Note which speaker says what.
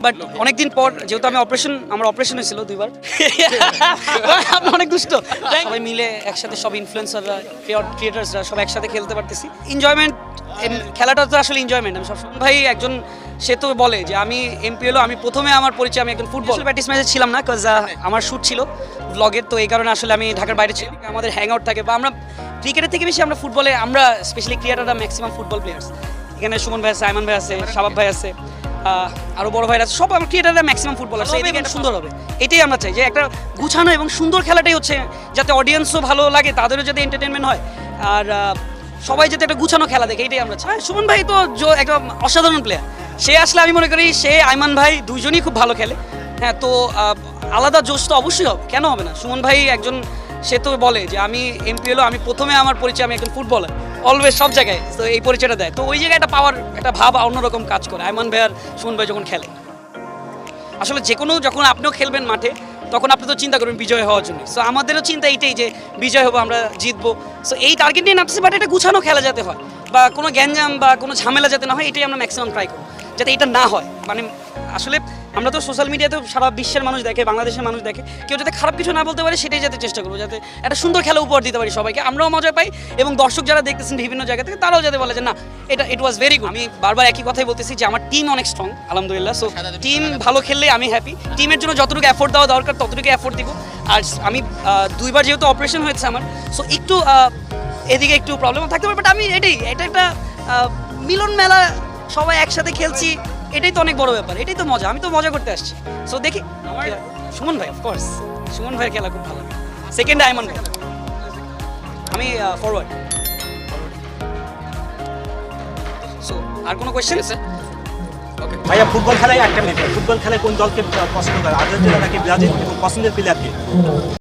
Speaker 1: but অনেকদিন পর যেহেতু আমার অপারেশন হয়েছিল 2 বার আপনি অনেক দুষ্ট সবাই মিলে একসাথে সব ইনফ্লুয়েন্সাররা ক্রিয়েটার্সরা সব একসাথে খেলতে পারতেছি এনজয়মেন্ট খেলাটা তো আসলে এনজয়মেন্ট আমি সবসময় ভাই একজন সে তো বলে যে আমি এমপিএল আমি প্রথমে আমার পরিচয় আমি একজন ফুটবল প্র্যাকটিস ম্যাচে ছিলাম না কজ আমার শ্যুট ছিল ব্লগের তো এই কারণে আসলে আমি ঢাকার বাইরে ছিলাম আমাদের হ্যাং আউট থাকে বা আমরা ক্রিকেটের থেকে বেশি আমরা ফুটবলে আমরা স্পেশালি ক্রিয়েটাররা ম্যাক্সিমাম ফুটবল প্লেয়ার্স এখানে সুমন ভাই আছে আইমান ভাই আছে শাবাব ভাই আছে আরও বড় ভাইরা আছে সব আমার ক্রিয়েটাররা ম্যাক্সিমাম ফুটবলার সেই দিকে সুন্দর হবে এটাই আমরা চাই যে একটা গুছানো এবং সুন্দর খেলাটাই হচ্ছে যাতে অডিয়েন্সও ভালো লাগে তাদেরও যাতে এন্টারটেনমেন্ট হয় আর সবাই যাতে একটা গুছানো খেলা দেখে এটাই আমরা চাই সুমন ভাই তো একটা অসাধারণ প্লেয়ার সে আসলে আমি মনে করি সে আইমান ভাই দুইজনই খুব ভালো খেলে হ্যাঁ তো আলাদা জোশ তো অবশ্যই হবে কেন হবে না সুমন ভাই একজন সে তো বলে যে আমি এমপিএল আমি প্রথমে আমার পরিচয় আমি একজন ফুটবলার অলওয়েজ সব জায়গায় তো এই পরিচয়টা দেয় তো ওই জায়গায় একটা পাওয়ার একটা ভাব অন্যরকম কাজ করে আইমান ভাই আর সুমন ভাই যখন খেলে আসলে যে কোনো যখন আপনিও খেলবেন মাঠে তখন আপনি তো চিন্তা করবেন বিজয় হওয়ার জন্য সো আমাদেরও চিন্তা এইটাই যে বিজয় হবো আমরা জিতবো সো এই টার্গেট নিয়ে নামতেছি বাট এটা গুছানো খেলা যাতে হয় বা কোনো গ্যাঞ্জাম বা কোনো ঝামেলা যাতে না হয় এটাই আমরা ম্যাক্সিমাম ট্রাই করি যাতে এটা না হয় মানে আসলে আমরা তো সোশ্যাল মিডিয়াতে সারা বিশ্বের মানুষ দেখে বাংলাদেশের মানুষ দেখে কেউ যাতে খারাপ কিছু না বলতে পারে সেটাই যাতে চেষ্টা করবো যাতে একটা সুন্দর খেলা উপহার দিতে পারি সবাইকে আমরাও মজা পাই এবং দর্শক যারা দেখতেছেন বিভিন্ন জায়গা থেকে তারাও যাতে বলে যে না এটা ইট ওয়াজ ভেরি গুড আমি বারবার একই কথাই বলতেছি যে আমার টিম অনেক স্ট্রং আলহামদুলিল্লাহ সো টিম ভালো খেললে আমি হ্যাপি টিমের জন্য যতটুকু এফোর্ট দেওয়া দরকার ততটুকু এফোর্ট দিব আর আমি 2বার যেহেতু অপারেশন হয়েছে আমার সো একটু এদিকে একটু প্রবলেম থাকতে পারে বাট আমি এটা একটা মিলন মেলা সবাই একসাথে খেলছি এটাই তো অনেক বড় ব্যাপার এটাই তো মজা আমি তো মজা করতে আসছি সো দেখি আমার সুমন ভাই অফকোর্স সুমন ভাইয়ের খেলা খুব ভালো সেকেন্ড আইমান ভাই আমি ফরওয়ার্ড সো আর কোনো কোয়েশ্চেন আছে
Speaker 2: ভাইয়া ফুটবল খেলায় একটা মিনিট ফুটবল খেলায় কোন দলকে পছন্দ করে আর্জেন্টিনা নাকি ব্রাজিল এবং পছন্দের প্লেয়ার কে